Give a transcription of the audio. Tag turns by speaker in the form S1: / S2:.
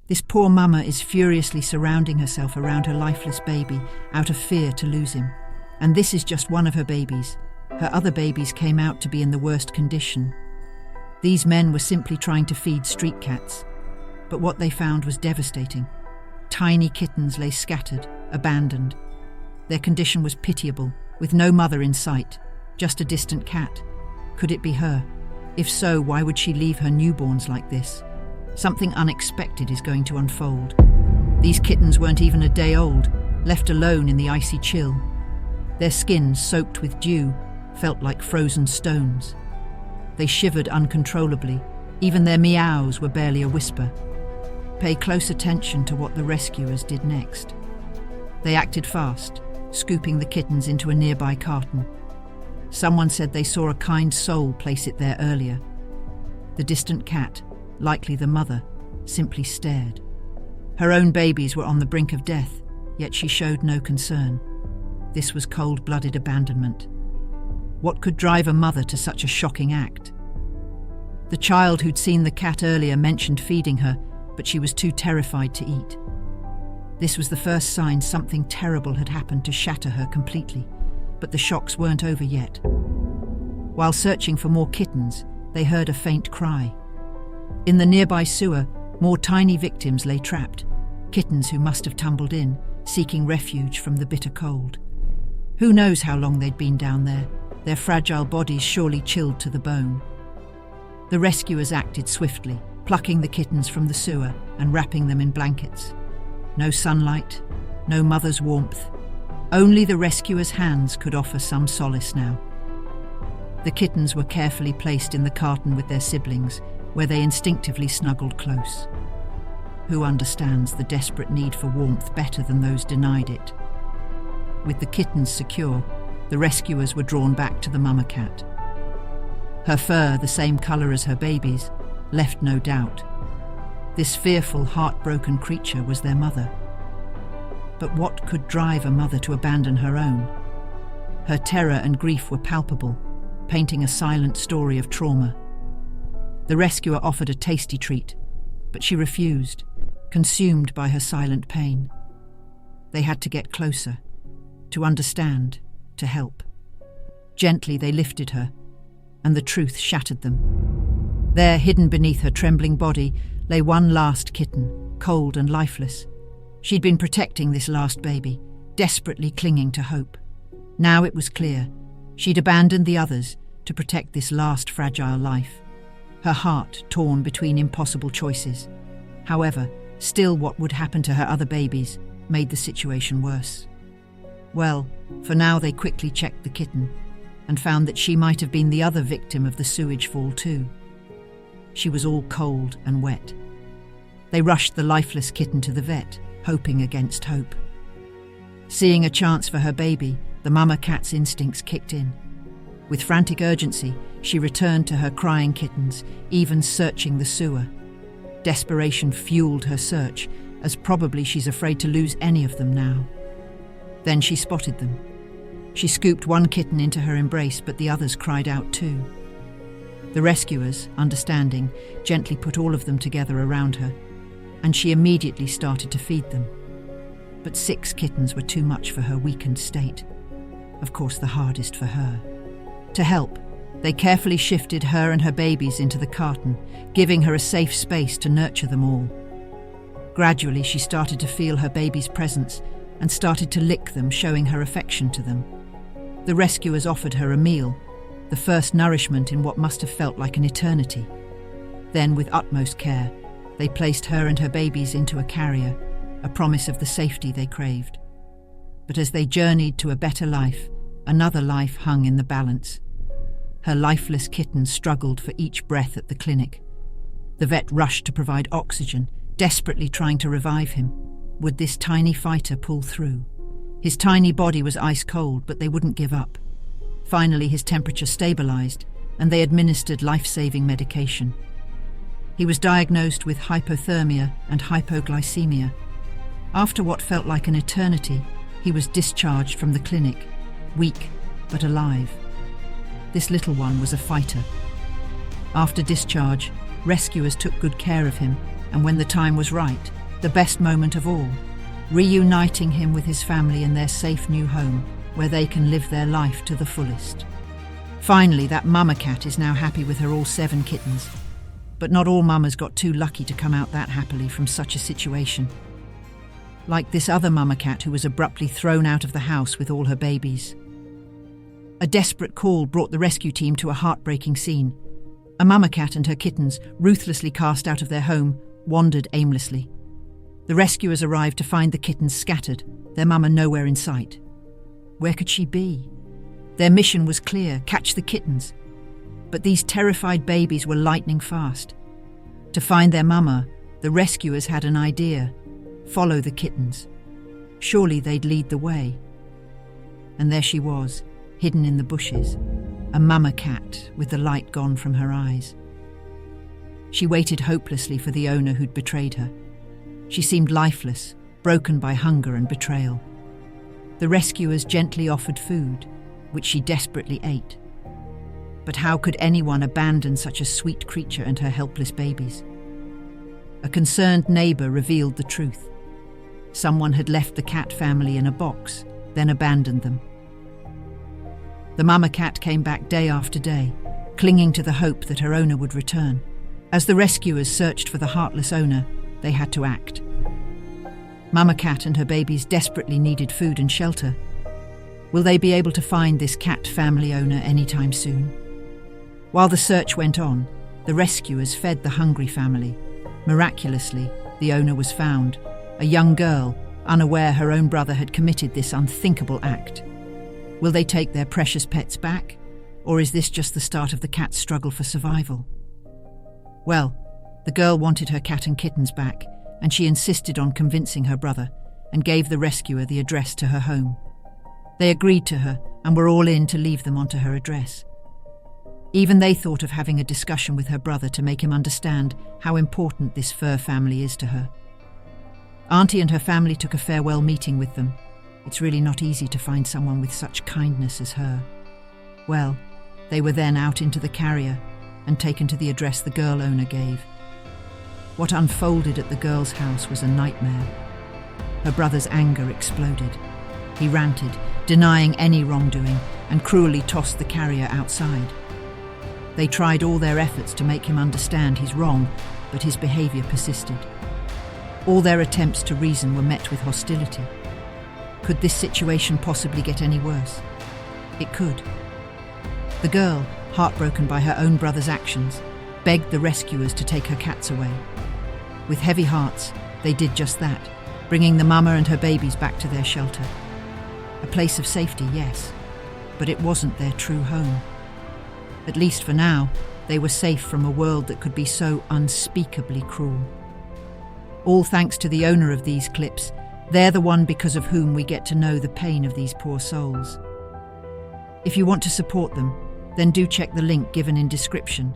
S1: This poor mama is furiously surrounding herself around her lifeless baby out of fear to lose him. And this is just one of her babies. Her other babies came out to be in the worst condition. These men were simply trying to feed street cats. But what they found was devastating. Tiny kittens lay scattered, abandoned. Their condition was pitiable, with no mother in sight, just a distant cat. Could it be her? If so, why would she leave her newborns like this? Something unexpected is going to unfold. These kittens weren't even a day old, left alone in the icy chill. Their skins, soaked with dew, felt like frozen stones. They shivered uncontrollably. Even their meows were barely a whisper. Pay close attention to what the rescuers did next. They acted fast, scooping the kittens into a nearby carton. Someone said they saw a kind soul place it there earlier. The distant cat, likely the mother, simply stared. Her own babies were on the brink of death, yet she showed no concern. This was cold-blooded abandonment. What could drive a mother to such a shocking act? The child who'd seen the cat earlier mentioned feeding her, but she was too terrified to eat. This was the first sign something terrible had happened to shatter her completely, but the shocks weren't over yet. While searching for more kittens, they heard a faint cry. In the nearby sewer, more tiny victims lay trapped, kittens who must have tumbled in, seeking refuge from the bitter cold. Who knows how long they'd been down there, their fragile bodies surely chilled to the bone. The rescuers acted swiftly, plucking the kittens from the sewer and wrapping them in blankets. No sunlight, no mother's warmth. Only the rescuers' hands could offer some solace now. The kittens were carefully placed in the carton with their siblings, where they instinctively snuggled close. Who understands the desperate need for warmth better than those denied it? With the kittens secure, the rescuers were drawn back to the mama cat. Her fur, the same color as her babies, left no doubt. This fearful, heartbroken creature was their mother. But what could drive a mother to abandon her own? Her terror and grief were palpable, painting a silent story of trauma. The rescuer offered a tasty treat, but she refused, consumed by her silent pain. They had to get closer, to understand, to help. Gently they lifted her, and the truth shattered them. There, hidden beneath her trembling body, lay one last kitten, cold and lifeless. She'd been protecting this last baby, desperately clinging to hope. Now it was clear. She'd abandoned the others to protect this last fragile life. Her heart torn between impossible choices. However, still what would happen to her other babies made the situation worse. Well, for now they quickly checked the kitten and found that she might have been the other victim of the sewage fall too. She was all cold and wet. They rushed the lifeless kitten to the vet, hoping against hope. Seeing a chance for her baby, the mama cat's instincts kicked in. With frantic urgency, she returned to her crying kittens, even searching the sewer. Desperation fueled her search, as probably she's afraid to lose any of them now. Then she spotted them. She scooped one kitten into her embrace, but the others cried out too. The rescuers, understanding, gently put all of them together around her, and she immediately started to feed them. But 6 kittens were too much for her weakened state. Of course, the hardest for her. To help, they carefully shifted her and her babies into the carton, giving her a safe space to nurture them all. Gradually, she started to feel her baby's presence and started to lick them, showing her affection to them. The rescuers offered her a meal, the first nourishment in what must have felt like an eternity. Then, with utmost care, they placed her and her babies into a carrier, a promise of the safety they craved. But as they journeyed to a better life, another life hung in the balance. Her lifeless kitten struggled for each breath at the clinic. The vet rushed to provide oxygen, desperately trying to revive him. Would this tiny fighter pull through? His tiny body was ice cold, but they wouldn't give up. Finally, his temperature stabilized, and they administered life-saving medication. He was diagnosed with hypothermia and hypoglycemia. After what felt like an eternity, he was discharged from the clinic, weak but alive. This little one was a fighter. After discharge, rescuers took good care of him and when the time was right, the best moment of all, reuniting him with his family in their safe new home, where they can live their life to the fullest. Finally, that mama cat is now happy with her all 7 kittens. But not all mamas got too lucky to come out that happily from such a situation. Like this other mama cat who was abruptly thrown out of the house with all her babies. A desperate call brought the rescue team to a heartbreaking scene. A mama cat and her kittens, ruthlessly cast out of their home, wandered aimlessly. The rescuers arrived to find the kittens scattered, their mama nowhere in sight. Where could she be? Their mission was clear: catch the kittens. But these terrified babies were lightning fast. To find their mama, the rescuers had an idea: follow the kittens. Surely they'd lead the way. And there she was, hidden in the bushes, a mama cat with the light gone from her eyes. She waited hopelessly for the owner who'd betrayed her. She seemed lifeless, broken by hunger and betrayal. The rescuers gently offered food, which she desperately ate. But how could anyone abandon such a sweet creature and her helpless babies? A concerned neighbor revealed the truth. Someone had left the cat family in a box, then abandoned them. The mama cat came back day after day, clinging to the hope that her owner would return. As the rescuers searched for the heartless owner, they had to act. Mama cat and her babies desperately needed food and shelter. Will they be able to find this cat family owner anytime soon? While the search went on, the rescuers fed the hungry family. Miraculously, the owner was found, a young girl, unaware her own brother had committed this unthinkable act. Will they take their precious pets back? Or is this just the start of the cat's struggle for survival? Well, the girl wanted her cat and kittens back, and she insisted on convincing her brother and gave the rescuer the address to her home. They agreed to her and were all in to leave them onto her address. Even they thought of having a discussion with her brother to make him understand how important this fur family is to her. Auntie and her family took a farewell meeting with them. It's really not easy to find someone with such kindness as her. Well, they were then out into the carrier and taken to the address the girl owner gave. What unfolded at the girl's house was a nightmare. Her brother's anger exploded. He ranted, denying any wrongdoing, and cruelly tossed the carrier outside. They tried all their efforts to make him understand he's wrong, but his behavior persisted. All their attempts to reason were met with hostility. Could this situation possibly get any worse? It could. The girl, heartbroken by her own brother's actions, begged the rescuers to take her cats away. With heavy hearts, they did just that, bringing the mama and her babies back to their shelter. A place of safety, yes, but it wasn't their true home. At least for now, they were safe from a world that could be so unspeakably cruel. All thanks to the owner of these clips. They're the one because of whom we get to know the pain of these poor souls. If you want to support them, then do check the link given in description